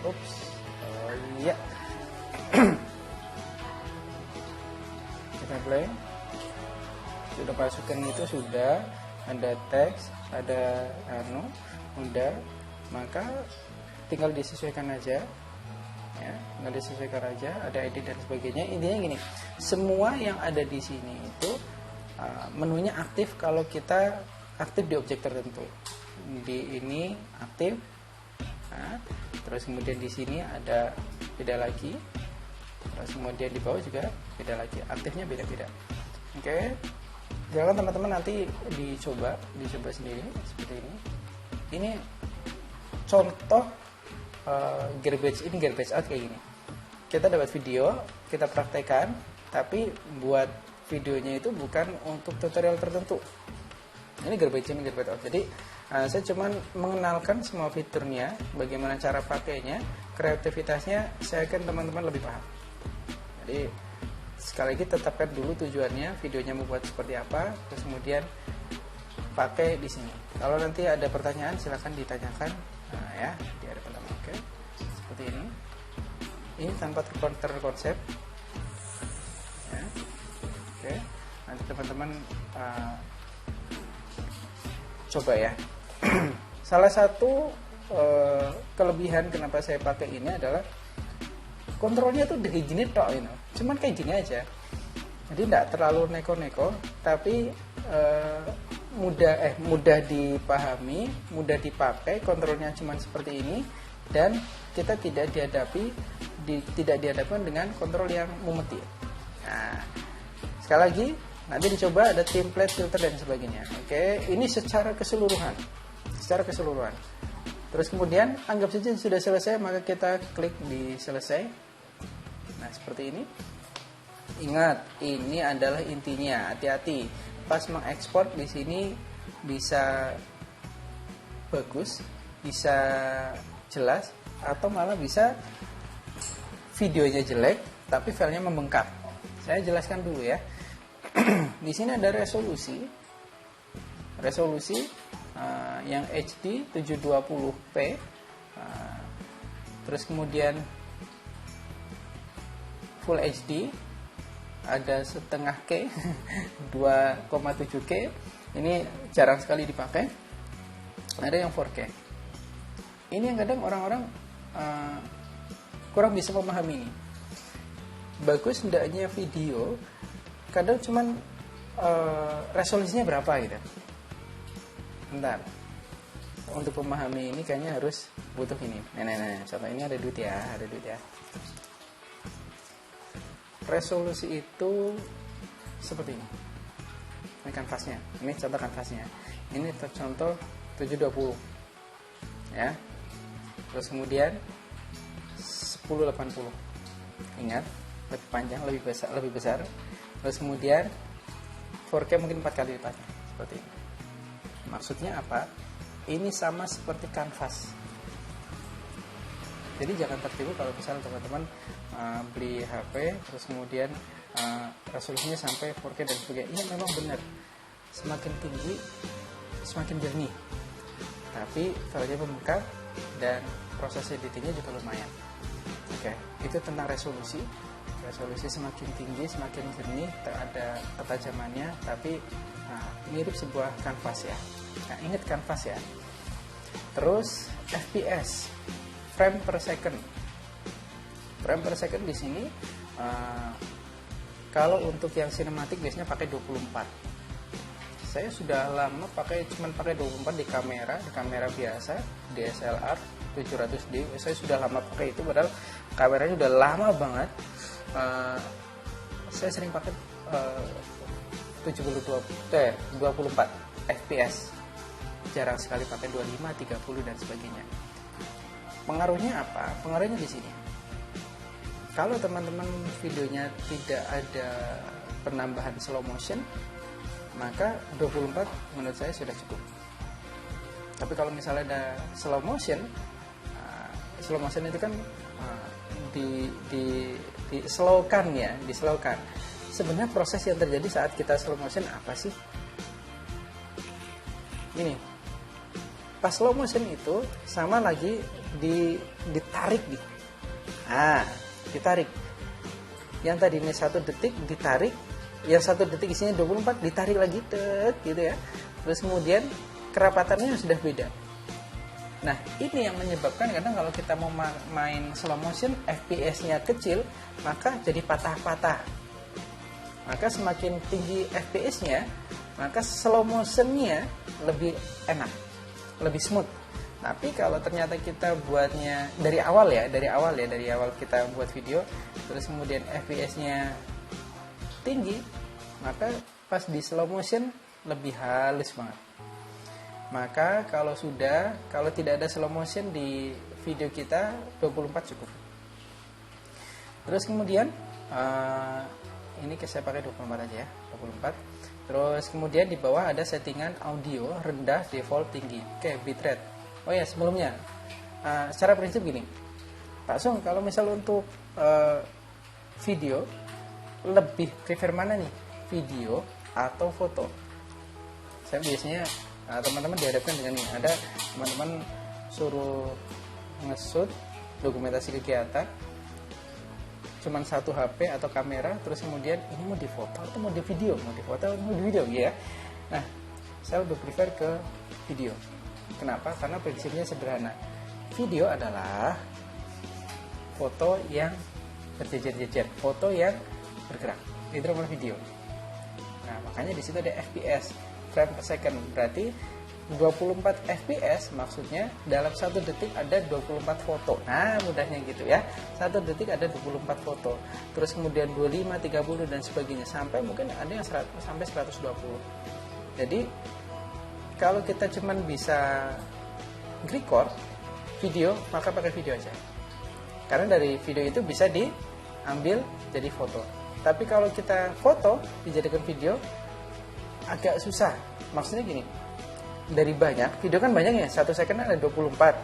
ups, oh iya. Kita play. Sudah masukkan itu, sudah ada teks, ada udah, maka tinggal disesuaikan aja. Ya, nggak disesuaikan aja, ada edit dan sebagainya. Intinya gini, semua yang ada di sini itu menunya aktif kalau kita aktif di objek tertentu. Di ini aktif, terus kemudian di sini ada beda lagi, terus kemudian di bawah juga beda lagi, aktifnya beda-beda. Oke, silakan teman-teman nanti dicoba sendiri seperti ini. Ini contoh garbage in garbage out kayak gini. Kita dapat video, kita praktekkan, tapi buat videonya itu bukan untuk tutorial tertentu. Ini garbage in garbage out. Jadi saya cuma mengenalkan semua fiturnya, bagaimana cara pakainya, kreativitasnya saya akan teman-teman lebih paham. Jadi sekali lagi tetapkan dulu tujuannya, videonya mau buat seperti apa, terus kemudian pakai di sini. Kalau nanti ada pertanyaan silakan ditanyakan ya di hadapan teman. Oke, seperti ini. Ini tanpa terkonsep ya. Oke, nanti teman-teman coba ya. Salah satu kelebihan kenapa saya pakai ini adalah kontrolnya tuh kayak gini tok, cuman kayak gini aja. Jadi tidak terlalu neko-neko, tapi mudah dipahami, mudah dipakai. Kontrolnya cuman seperti ini, dan kita tidak dihadapkan dengan kontrol yang mumet. Nah, sekali lagi Nanti dicoba ada template, filter dan sebagainya. Oke, ini secara keseluruhan. Terus kemudian anggap saja sudah selesai, maka kita klik di selesai. Nah, seperti ini. Ingat, ini adalah intinya. Hati-hati. Pas mengekspor di sini bisa bagus, bisa jelas, atau malah bisa videonya jelek tapi filenya membengkak. Saya jelaskan dulu ya. Di sini ada resolusi yang HD 720p, terus kemudian Full HD ada setengah K 2,7K. Ini jarang sekali dipakai. Ada yang 4K. Ini yang kadang orang-orang kurang bisa memahami ini. Bagus hendaknya video kadang cuman resolusinya berapa gitu. Bentar. Untuk memahami ini kayaknya harus butuh ini. Nah. Contoh ini ada duit ya. Resolusi itu seperti ini. Ini kanvasnya. Ini contoh kanvasnya. Ini contoh 720. Ya. Terus kemudian 1080. Ingat, lebih panjang, lebih besar. Terus kemudian 4K mungkin 4 kali lipatnya. Seperti ini. Maksudnya apa? Ini sama seperti kanvas. Jadi jangan tertipu kalau misalnya teman-teman beli HP terus kemudian resolusinya sampai 4K dan sebagainya. Ini memang benar. Semakin tinggi semakin jernih. Tapi filenya membengkak dan proses editingnya juga lumayan. Oke, itu tentang resolusi. Resolusi semakin tinggi semakin jernih, ada ketajamannya, tapi mirip sebuah kanvas ya. Nah, ingat kanvas ya. Terus FPS, frame per second. Frame per second di sini kalau untuk yang sinematik biasanya pakai 24. Saya sudah lama cuman pakai 24 di kamera biasa DSLR 700D. Saya sudah lama pakai itu, padahal kameranya udah lama banget. Saya sering pakai 24 fps, jarang sekali pakai 25, 30 dan sebagainya. Pengaruhnya apa? Pengaruhnya di sini. Kalau teman-teman videonya tidak ada penambahan slow motion, maka 24 menurut saya sudah cukup. Tapi kalau misalnya ada slow motion itu kan di slowkan ya, Sebenarnya proses yang terjadi saat kita slow motion apa sih? Ini, pas slow motion itu sama lagi ditarik nih. Ditarik. Yang tadi ini 1 detik ditarik, yang 1 detik isinya 24 ditarik lagi gitu ya. Terus kemudian kerapatannya sudah beda. Nah, ini yang menyebabkan kadang kalau kita mau main slow motion, FPS-nya kecil, maka jadi patah-patah. Maka semakin tinggi FPS-nya, maka slow motion-nya lebih enak, lebih smooth. Tapi kalau ternyata kita buatnya dari awal kita buat video, terus kemudian FPS-nya tinggi, maka pas di slow motion lebih halus banget. Maka kalau tidak ada slow motion di video kita, 24 cukup. Terus kemudian ini saya pakai 24 aja ya, 24. Terus kemudian di bawah ada settingan audio rendah, default, tinggi. Oke, bitrate. Oh ya, sebelumnya secara prinsip gini, Pak Sung, kalau misal untuk video lebih prefer mana nih, video atau foto? Saya biasanya teman-teman dihadapkan dengan ini, ada teman-teman suruh nge-shoot dokumentasi kegiatan cuman 1 HP atau kamera, terus kemudian ini mau difoto atau mau di video, ya. Nah, saya lebih prefer ke video. Kenapa? Karena prinsipnya sederhana. Video adalah foto yang berjejer-jejer, foto yang bergerak. Itu namanya video. Nah, makanya di situ ada FPS, frame per second. Berarti 24 fps maksudnya dalam 1 detik ada 24 foto. Nah, mudahnya gitu ya. 1 detik ada 24 foto. Terus kemudian 25, 30 dan sebagainya, sampai mungkin ada yang 100 sampai 120. Jadi kalau kita cuman bisa record video, maka pakai video aja. Karena dari video itu bisa diambil jadi foto. Tapi kalau kita foto dijadikan video agak susah. Maksudnya gini, dari banyak, video kan banyak ya, 1 second ada 24.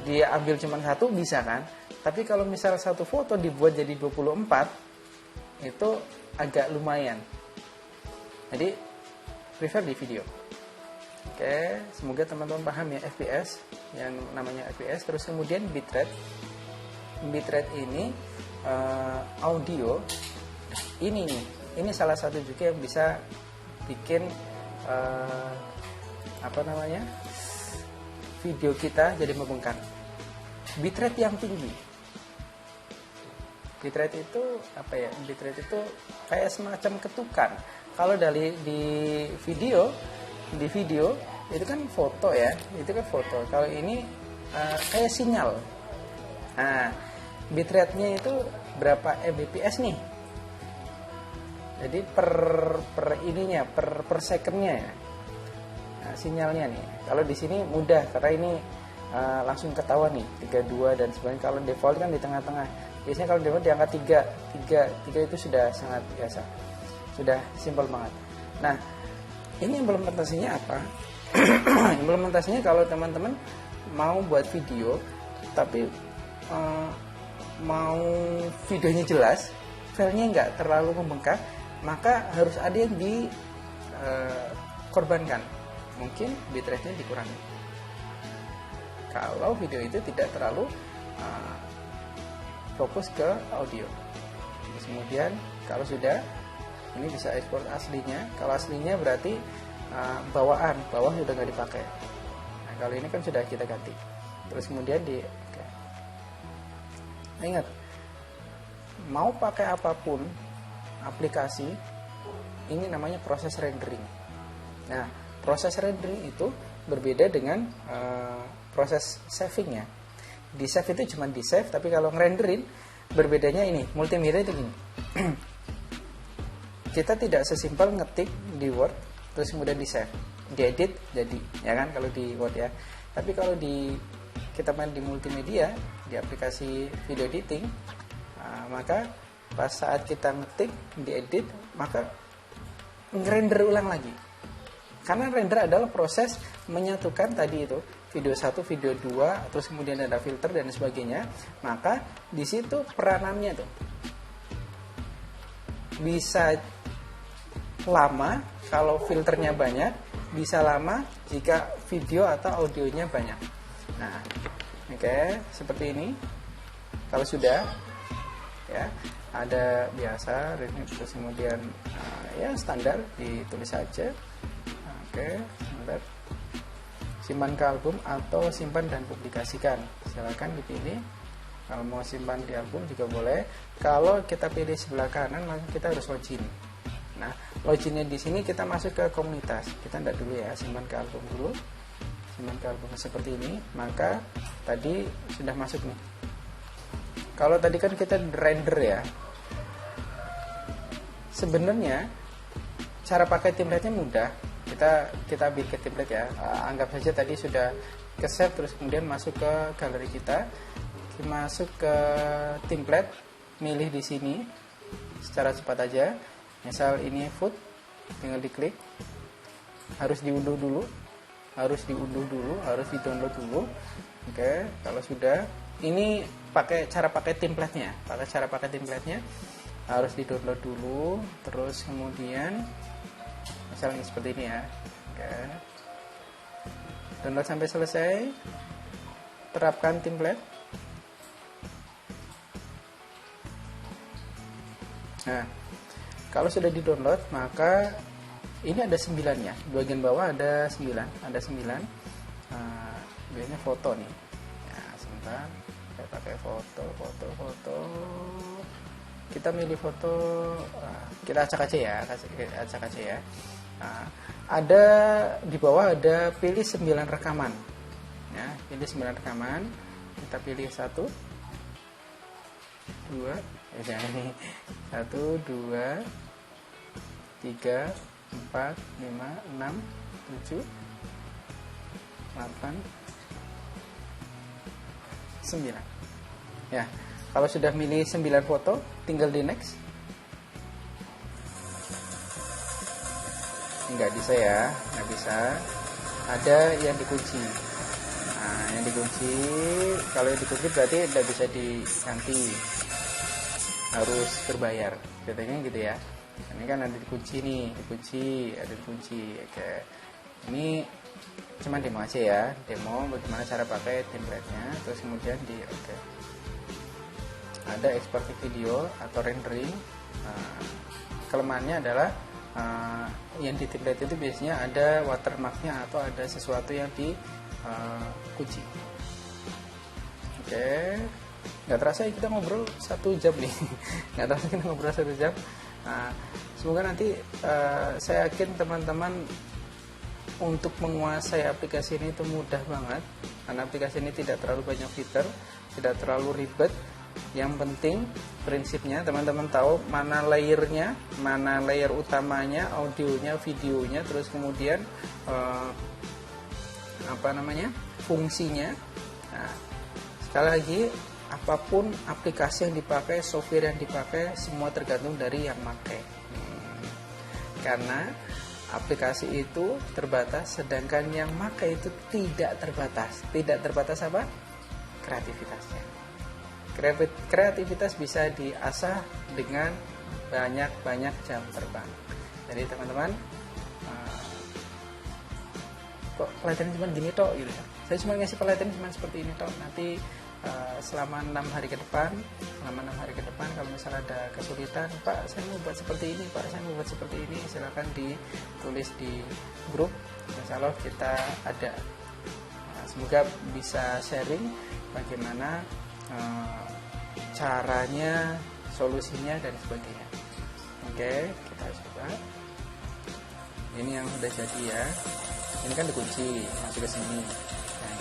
Dia ambil cuma satu bisa kan? Tapi kalau misal satu foto dibuat jadi 24, itu agak lumayan. Jadi prefer di video. Oke, semoga teman-teman paham ya FPS, yang namanya FPS. Terus kemudian bitrate. Bitrate ini audio ini nih. Ini salah satu juga yang bisa bikin video kita jadi membengkak. Bitrate yang tinggi. Bitrate itu apa ya? Bitrate itu kayak semacam ketukan. Kalau di video itu kan foto ya, itu kan foto. Kalau ini kayak sinyal. Nah, bitrate-nya itu berapa Mbps nih? Jadi per second-nya ya. Nah, sinyalnya nih. Kalau di sini mudah karena ini langsung ketahuan nih 32 dan sebagainya. Kalau default kan di tengah-tengah. Biasanya kalau default di angka 3 itu sudah sangat biasa. Sudah simpel banget. Nah, ini implementasinya apa? Implementasinya kalau teman-teman mau buat video tapi mau videonya jelas, filenya nggak terlalu membengkak, maka harus ada yang dikorbankan. Mungkin bitrate-nya dikurangi. Kalau video itu tidak terlalu fokus ke audio. Terus kemudian kalau sudah, ini bisa ekspor aslinya. Kalau aslinya berarti bawah sudah nggak dipakai. Nah, kalau ini kan sudah kita ganti. Terus kemudian ingat, mau pakai apapun aplikasi, ini namanya proses rendering. Nah, proses rendering itu berbeda dengan proses savingnya. Di save itu cuma di save, tapi kalau ngerenderin berbedanya ini, multimedia itu gini. Kita tidak sesimpel ngetik di Word terus kemudian di save, diedit jadi, ya kan kalau di Word ya. Tapi kalau kita main di multimedia, di aplikasi video editing, maka pas saat kita ngetik, diedit, maka ngerender ulang lagi. Karena render adalah proses menyatukan tadi itu video 1, video 2, terus kemudian ada filter dan sebagainya. Maka di situ peranannya tuh bisa lama kalau filternya banyak, bisa lama jika video atau audionya banyak. Nah, oke, seperti ini. Kalau sudah ya, ada biasa, terus kemudian ya standar ditulis saja. Oke, standar. Simpan ke album atau simpan dan publikasikan. Silakan dipilih. Kalau mau simpan di album juga boleh. Kalau kita pilih sebelah kanan, maka kita harus login. Nah, loginnya di sini kita masuk ke komunitas. Kita tidak dulu ya, simpan ke album dulu. Simpan ke album seperti ini. Maka tadi sudah masuk nih. Kalau tadi kan kita render ya. Sebenarnya cara pakai template-nya mudah. Kita bikin template ya. Anggap saja tadi sudah ke save, terus kemudian masuk ke galeri kita. Masuk ke template, milih di sini secara cepat aja. Misal ini food, tinggal diklik. Harus diunduh dulu, harus di-download dulu. Oke, kalau sudah, ini cara pakai template-nya. Cara pakai template-nya harus di-download dulu, terus kemudian misalnya seperti ini ya. Oke. Download sampai selesai. Terapkan template. Nah, kalau sudah di-download, maka ini ada 9-nya. Di bagian bawah ada 9. Biasanya foto nih. Ya, sebentar. Saya pakai foto. Kita milih foto, kita acak aja ya. Nah, ada di bawah ada pilih 9 rekaman ya, pilih 9 rekaman, kita pilih 1 2 jangan ini 1 2 3 4 5 6 7 8 9 ya. Kalau sudah milih 9 foto, tinggal di next. Nggak bisa ya, nggak bisa, ada yang dikunci. Nah, yang dikunci, kalau yang dikunci berarti tidak bisa diganti, harus berbayar katanya gitu ya. Ini kan ada dikunci nih, ada dikunci. Oke, ini cuman demo aja ya, demo bagaimana cara pakai template-nya. Terus kemudian di oke, ada eksporti video atau rendering. Kelemahannya adalah yang di template itu biasanya ada watermarknya atau ada sesuatu yang dikunci. Oke, nggak terasa ya kita ngobrol 1 jam nih. Nggak terasa kita ngobrol 1 jam. Semoga nanti saya yakin teman-teman untuk menguasai aplikasi ini itu mudah banget, karena aplikasi ini tidak terlalu banyak fitur, tidak terlalu ribet. Yang penting prinsipnya teman-teman tahu mana layernya, mana layer utamanya, audionya, videonya, terus kemudian fungsinya. Nah, sekali lagi, apapun aplikasi yang dipakai, software yang dipakai, semua tergantung dari yang pakai. Karena aplikasi itu terbatas, sedangkan yang pakai itu tidak terbatas. Tidak terbatas apa? Kreativitasnya. Kreativitas bisa diasah dengan banyak jam terbang. Jadi teman-teman, kok pelatihan cuma gini toh gitu ya. Saya cuma ngasih pelatihan cuma seperti ini toh. Nanti selama 6 hari ke depan, kalau misalnya ada kesulitan, Pak saya mau buat seperti ini, Pak saya mau buat seperti ini, silakan ditulis di grup. Insya Allah kita ada. Semoga bisa sharing bagaimana caranya, solusinya dan sebagainya. Oke, kita coba. Ini yang udah jadi ya. Ini kan dikunci, masuk ke sini,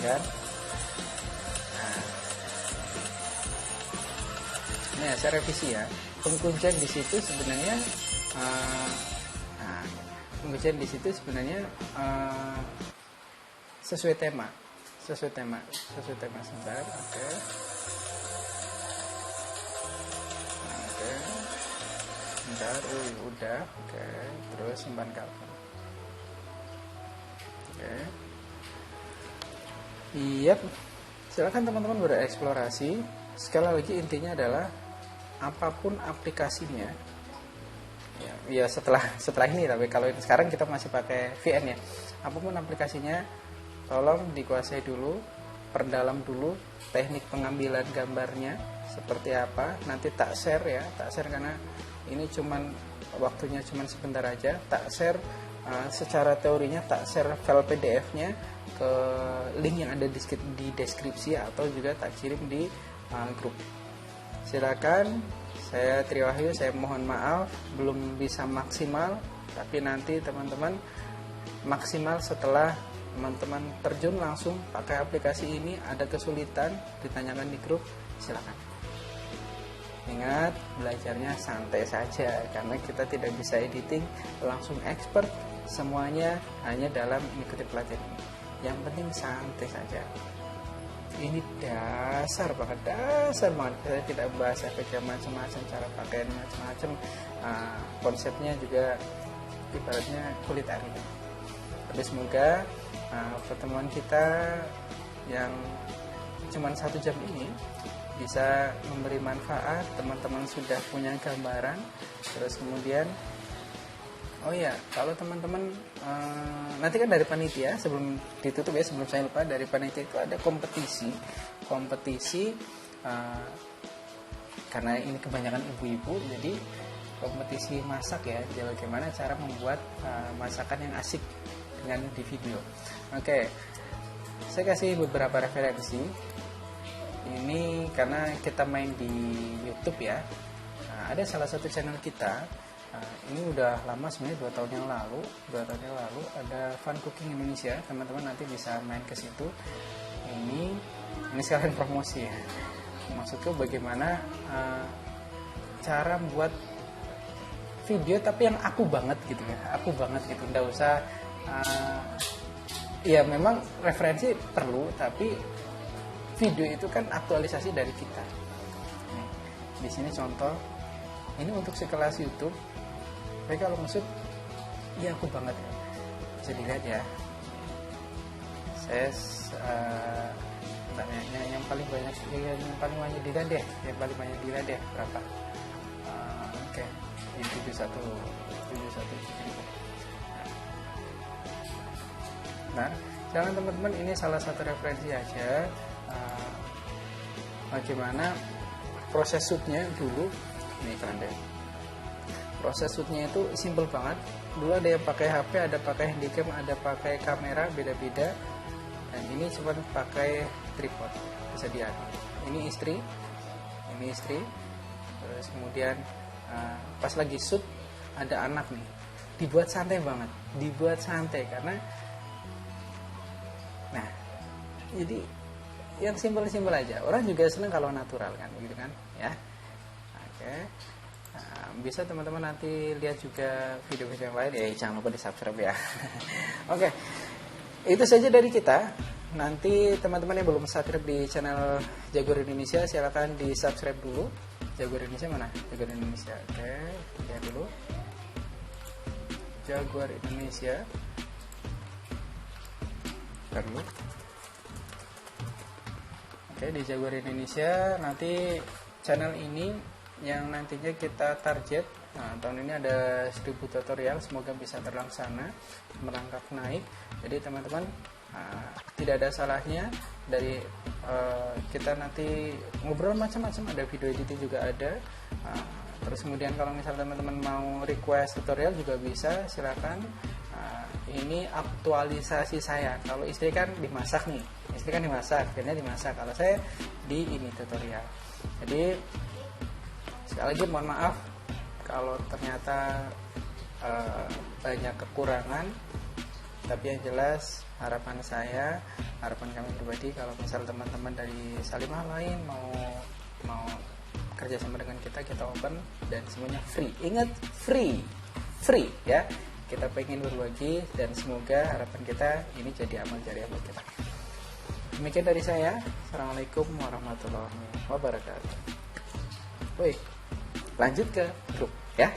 ya kan? Nah, saya revisi ya. Penguncian di situ sebenarnya, sesuai tema. Sebentar. Oke. Bentar, udah. Oke, terus simpan kapan. Oke. Iya, silakan teman-teman bereksplorasi. Sekali lagi intinya adalah apapun aplikasinya. Ya setelah ini, tapi kalau sekarang kita masih pakai VN ya. Apapun aplikasinya, tolong dikuasai dulu, perdalam dulu teknik pengambilan gambarnya seperti apa. Nanti tak share karena ini waktunya cuman sebentar aja. Tak share secara teorinya, tak share file PDF-nya ke link yang ada di deskripsi atau juga tak kirim di grup. Silakan. Saya Tri Wahyu, saya mohon maaf belum bisa maksimal, tapi nanti teman-teman maksimal setelah teman-teman terjun langsung pakai aplikasi ini. Ada kesulitan ditanyakan di grup, silakan. Ingat, belajarnya santai saja karena kita tidak bisa editing langsung expert semuanya hanya dalam mengikuti pelatihan ini. Yang penting santai saja. Ini dasar banget. Saya tidak bahas efeknya macam-macam, cara pakaian macam-macam, konsepnya juga ibaratnya kulit ari. Tapi semoga pertemuan kita yang cuma 1 jam ini bisa memberi manfaat. Teman-teman sudah punya gambaran. Terus kemudian, oh ya, kalau teman-teman nanti kan dari panitia, sebelum ditutup ya, sebelum saya lupa, dari panitia itu ada kompetisi karena ini kebanyakan ibu-ibu, jadi kompetisi masak ya. Jadi bagaimana cara membuat masakan yang asik dengan di video. Oke, saya kasih beberapa referensi. Ini karena kita main di YouTube ya. Ada salah satu channel kita Ini udah lama sebenarnya, 2 tahun yang lalu ada Fun Cooking Indonesia, teman-teman nanti bisa main ke situ. Ini sekalian promosi ya. Maksudku bagaimana cara buat video tapi yang aku banget gitu ya, nggak usah ya memang referensi perlu, tapi video itu kan aktualisasi dari kita. Nih, di sini contoh, ini untuk sekelas YouTube. Tapi kalau maksud, ya aku banget ya. Bisa dilihat ya. Saya yang paling banyak dilihat deh. Berapa? Oke, di 71 ribu. Nah, jangan teman-teman, ini salah satu referensi aja. Bagaimana proses shootnya dulu. Ini keren deh. Proses shootnya itu simple banget. Dulu ada yang pakai HP, ada pakai handycam, ada pakai kamera, beda-beda. Dan ini cuma pakai tripod, bisa diatur. Ini istri. Terus kemudian pas lagi shoot ada anak nih. Dibuat santai banget, karena nah, jadi yang simpel aja. Orang juga seneng kalau natural kan, gitu kan, ya. Oke. Bisa teman-teman nanti lihat juga video-video yang lain ya, jangan lupa di subscribe ya. Oke, itu saja dari kita. Nanti teman-teman yang belum subscribe di channel Jaguar Indonesia, silakan di subscribe dulu. Jaguar Indonesia mana? Jaguar Indonesia. Oke, lihat dulu Jaguar Indonesia. Dulu. Oke, di Jaguar Indonesia nanti channel ini yang nantinya kita target. Nah, tahun ini ada 1000 tutorial, semoga bisa terlaksana, merangkak naik. Jadi teman-teman, tidak ada salahnya dari kita nanti ngobrol macam-macam, ada video editing juga ada. Terus kemudian kalau misalnya teman-teman mau request tutorial juga bisa, silakan. Ini aktualisasi saya. Kalau istri kan dimasak nih, akhirnya dimasak. Kalau saya di ini tutorial. Jadi sekali lagi mohon maaf kalau ternyata banyak kekurangan, tapi yang jelas harapan kami pribadi, kalau misal teman-teman dari Salimah lain mau kerja sama dengan kita open dan semuanya free. Ingat, free ya. Kita pengen berbagi dan semoga harapan kita ini jadi amal jariah buat kita. Demikian dari saya. Assalamualaikum warahmatullahi wabarakatuh. Woi, lanjut ke grup ya.